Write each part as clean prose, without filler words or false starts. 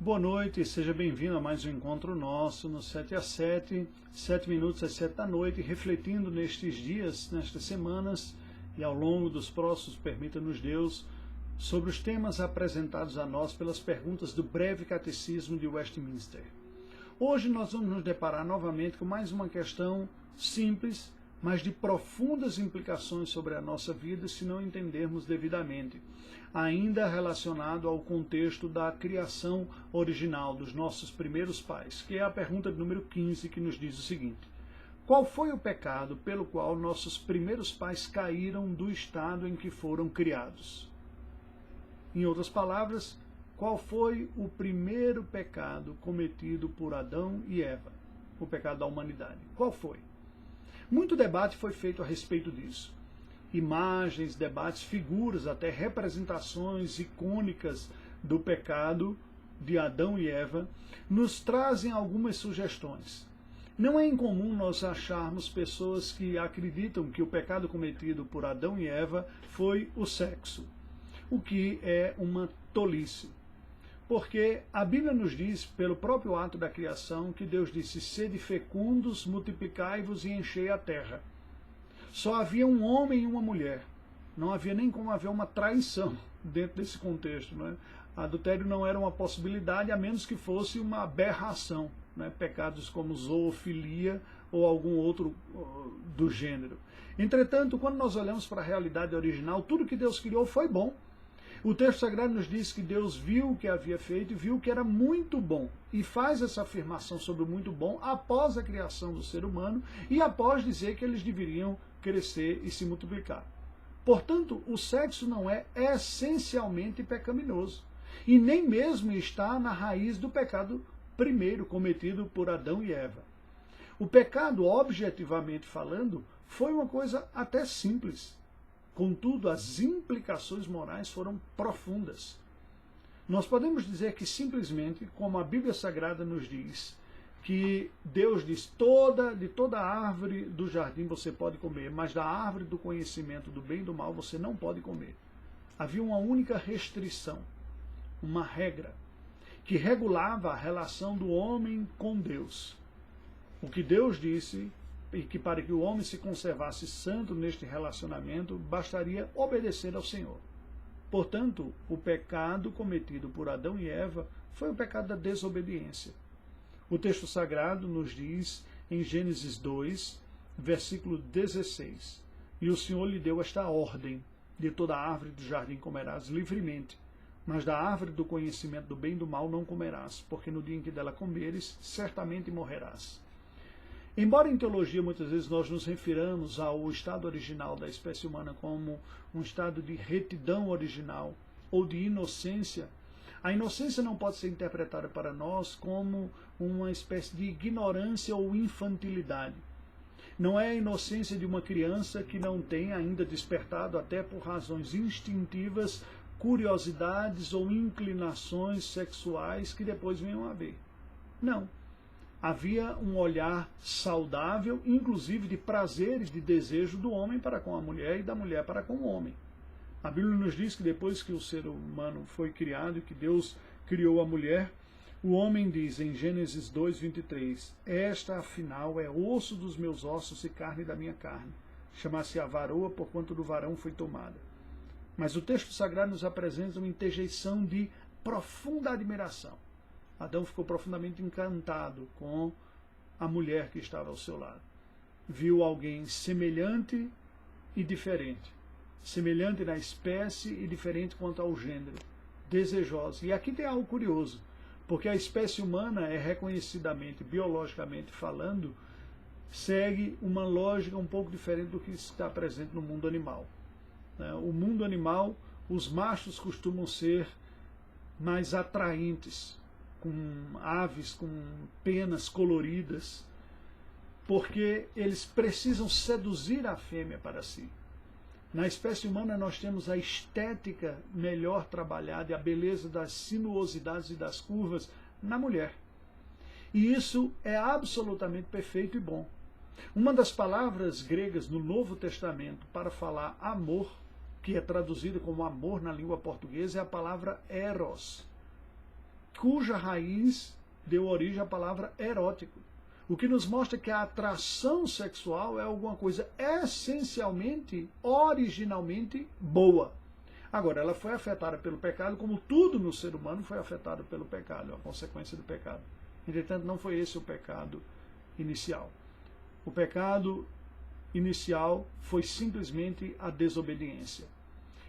Boa noite, seja bem-vindo a mais um encontro nosso no 7 às 7, 7 minutos às 7 da noite, refletindo nestes dias, nestas semanas e ao longo dos próximos, permita-nos Deus, sobre os temas apresentados a nós pelas perguntas do breve catecismo de Westminster. Hoje nós vamos nos deparar novamente com mais uma questão simples, mas de profundas implicações sobre a nossa vida se não entendermos devidamente, ainda relacionado ao contexto da criação original dos nossos primeiros pais, que é a pergunta de número 15, que nos diz o seguinte: qual foi o pecado pelo qual nossos primeiros pais caíram do estado em que foram criados? Em outras palavras, qual foi o primeiro pecado cometido por Adão e Eva? O pecado da humanidade. Qual foi? Muito debate foi feito a respeito disso. Imagens, debates, figuras, até representações icônicas do pecado de Adão e Eva nos trazem algumas sugestões. Não é incomum nós acharmos pessoas que acreditam que o pecado cometido por Adão e Eva foi o sexo, o que é uma tolice. Porque a Bíblia nos diz, pelo próprio ato da criação, que Deus disse: sede fecundos, multiplicai-vos e enchei a terra. Só havia um homem e uma mulher. Não havia nem como haver uma traição dentro desse contexto. Não é? Adultério não era uma possibilidade, a menos que fosse uma aberração. Né? Pecados como zoofilia ou algum outro do gênero. Entretanto, quando nós olhamos para a realidade original, tudo que Deus criou foi bom. O texto sagrado nos diz que Deus viu o que havia feito e viu que era muito bom. E faz essa afirmação sobre o muito bom após a criação do ser humano e após dizer que eles deveriam crescer e se multiplicar. Portanto, o sexo não é essencialmente pecaminoso. E nem mesmo está na raiz do pecado primeiro cometido por Adão e Eva. O pecado, objetivamente falando, foi uma coisa até simples. Contudo, as implicações morais foram profundas. Nós podemos dizer que simplesmente, como a Bíblia Sagrada nos diz, que Deus diz: de toda árvore do jardim você pode comer, mas da árvore do conhecimento do bem e do mal você não pode comer. Havia uma única restrição, uma regra, que regulava a relação do homem com Deus. O que Deus disse, e que para que o homem se conservasse santo neste relacionamento, bastaria obedecer ao Senhor. Portanto, o pecado cometido por Adão e Eva foi o pecado da desobediência. O texto sagrado nos diz, em Gênesis 2, versículo 16, e o Senhor lhe deu esta ordem: de toda árvore do jardim comerás livremente, mas da árvore do conhecimento do bem e do mal não comerás, porque no dia em que dela comeres, certamente morrerás. Embora em teologia muitas vezes nós nos refiramos ao estado original da espécie humana como um estado de retidão original ou de inocência, a inocência não pode ser interpretada para nós como uma espécie de ignorância ou infantilidade. Não é a inocência de uma criança que não tem ainda despertado, até por razões instintivas, curiosidades ou inclinações sexuais que depois venham a haver. Não. Havia um olhar saudável, inclusive de prazer e de desejo do homem para com a mulher e da mulher para com o homem. A Bíblia nos diz que depois que o ser humano foi criado e que Deus criou a mulher, o homem diz em Gênesis 2:23, esta afinal é osso dos meus ossos e carne da minha carne. Chama-se-á varoa, porquanto do varão foi tomada. Mas o texto sagrado nos apresenta uma interjeição de profunda admiração. Adão ficou profundamente encantado com a mulher que estava ao seu lado. Viu alguém semelhante e diferente. Semelhante na espécie e diferente quanto ao gênero. Desejosa. E aqui tem algo curioso, porque a espécie humana é reconhecidamente, biologicamente falando, segue uma lógica um pouco diferente do que está presente no mundo animal. O mundo animal, os machos costumam ser mais atraentes, com aves com penas coloridas, porque eles precisam seduzir a fêmea para si. Na espécie humana nós temos a estética melhor trabalhada e a beleza das sinuosidades e das curvas na mulher. E isso é absolutamente perfeito e bom. Uma das palavras gregas no Novo Testamento para falar amor, que é traduzida como amor na língua portuguesa, é a palavra eros. cuja raiz deu origem à palavra erótico. O que nos mostra que a atração sexual é alguma coisa essencialmente, originalmente boa. Agora, ela foi afetada pelo pecado, como tudo no ser humano foi afetado pelo pecado, a consequência do pecado. Entretanto, não foi esse o pecado inicial. O pecado inicial foi simplesmente a desobediência,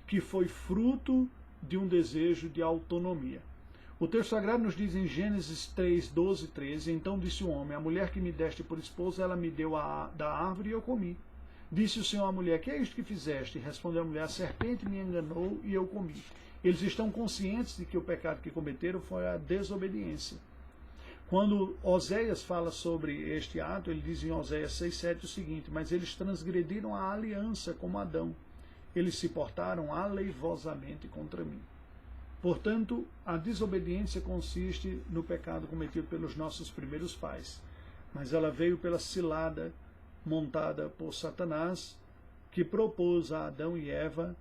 que foi fruto de um desejo de autonomia. O texto sagrado nos diz em Gênesis 3, 12, 13, então disse o homem, a mulher que me deste por esposa, ela me deu da árvore e eu comi. Disse o Senhor à mulher, que é isto que fizeste? Respondeu a mulher, a serpente me enganou e eu comi. Eles estão conscientes de que o pecado que cometeram foi a desobediência. Quando Oséias fala sobre este ato, ele diz em Oséias 6,7 o seguinte, mas eles transgrediram a aliança como Adão. Eles se portaram aleivosamente contra mim. Portanto, a desobediência consiste no pecado cometido pelos nossos primeiros pais. Mas ela veio pela cilada montada por Satanás, que propôs a Adão e Eva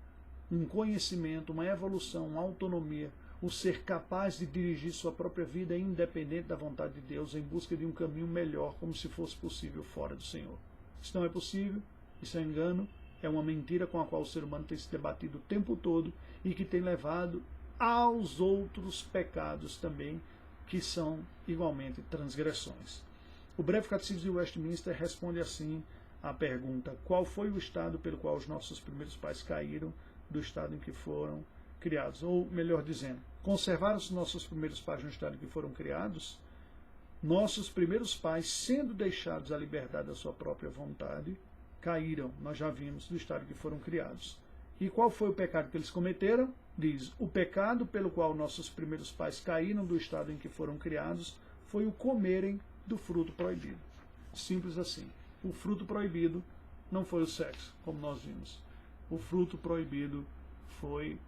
um conhecimento, uma evolução, uma autonomia, o ser capaz de dirigir sua própria vida independente da vontade de Deus, em busca de um caminho melhor, como se fosse possível fora do Senhor. Isso não é possível, isso é engano, é uma mentira com a qual o ser humano tem se debatido o tempo todo e que tem levado aos outros pecados também, que são igualmente transgressões. O breve catecismo de Westminster responde assim à pergunta, qual foi o estado pelo qual os nossos primeiros pais caíram do estado em que foram criados? Ou, melhor dizendo, conservaram os nossos primeiros pais no estado em que foram criados? Nossos primeiros pais, sendo deixados à liberdade da sua própria vontade, caíram, nós já vimos, do estado em que foram criados. E qual foi o pecado que eles cometeram? Diz, o pecado pelo qual nossos primeiros pais caíram do estado em que foram criados foi o comerem do fruto proibido. Simples assim. O fruto proibido não foi o sexo, como nós vimos. O fruto proibido foi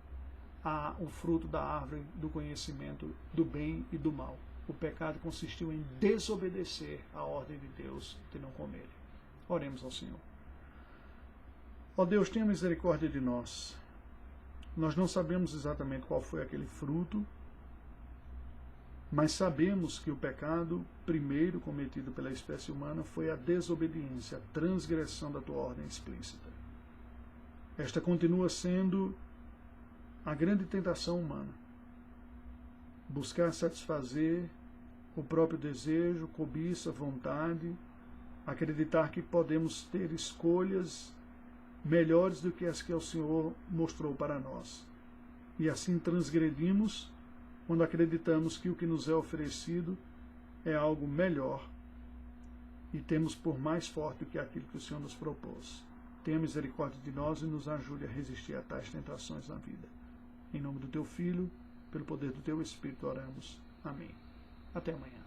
o fruto da árvore do conhecimento do bem e do mal. O pecado consistiu em desobedecer a ordem de Deus de não comer. Oremos ao Senhor. Ó Deus, tenha misericórdia de nós. Nós não sabemos exatamente qual foi aquele fruto, mas sabemos que o pecado primeiro cometido pela espécie humana foi a desobediência, a transgressão da tua ordem explícita. Esta continua sendo a grande tentação humana. Buscar satisfazer o próprio desejo, cobiça, vontade, acreditar que podemos ter escolhas melhores do que as que o Senhor mostrou para nós. E assim transgredimos quando acreditamos que o que nos é oferecido é algo melhor e temos por mais forte do que aquilo que o Senhor nos propôs. Tenha misericórdia de nós e nos ajude a resistir a tais tentações na vida. Em nome do teu Filho, pelo poder do teu Espírito, oramos. Amém. Até amanhã.